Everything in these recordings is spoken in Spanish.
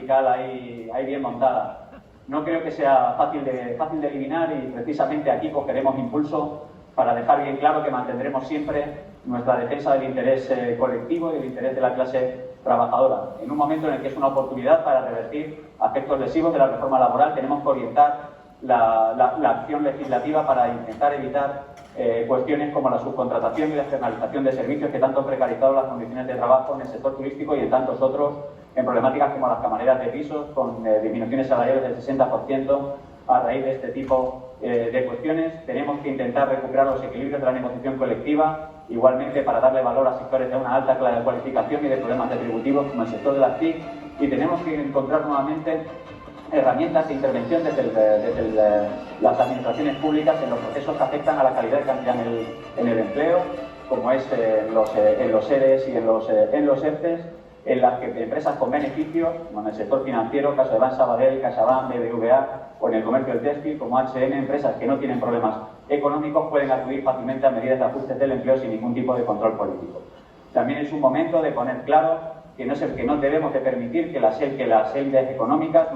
sindical ahí bien montada. No creo que sea fácil de eliminar y precisamente aquí cogeremos impulso para dejar bien claro que mantendremos siempre nuestra defensa del interés colectivo y del interés de la clase trabajadora. En un momento en el que es una oportunidad para revertir aspectos lesivos de la reforma laboral, tenemos que orientar la acción legislativa para intentar evitar cuestiones como la subcontratación y la externalización de servicios que tanto han precarizado las condiciones de trabajo en el sector turístico y en tantos otros, en problemáticas como las camareras de pisos, con disminuciones salariales del 60% a raíz de este tipo de cuestiones. Tenemos que intentar recuperar los equilibrios de la negociación colectiva, igualmente para darle valor a sectores de una alta cualificación y de problemas retributivos como el sector de las TIC, y tenemos que encontrar nuevamente herramientas de intervención desde las administraciones públicas en los procesos que afectan a la calidad y cantidad en el empleo, como es en los ERES y en los ERTES, en las que empresas con beneficios, como en el sector financiero, CaixaBank Sabadell, CaixaBank BBVA, o en el comercio del textil, como H&M, empresas que no tienen problemas económicos, pueden acudir fácilmente a medidas de ajustes del empleo sin ningún tipo de control político. También es un momento de poner claro que no debemos de permitir que las élites económicas,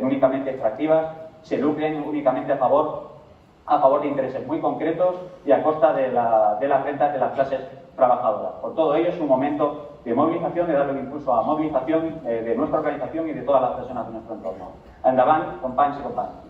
únicamente extractivas, se lucren únicamente a favor de intereses muy concretos y a costa de las rentas de las clases trabajadoras. Por todo ello es un momento de movilización, de darle un impulso a movilización de nuestra organización y de todas las personas de nuestro entorno. Endavant, companys i companyes.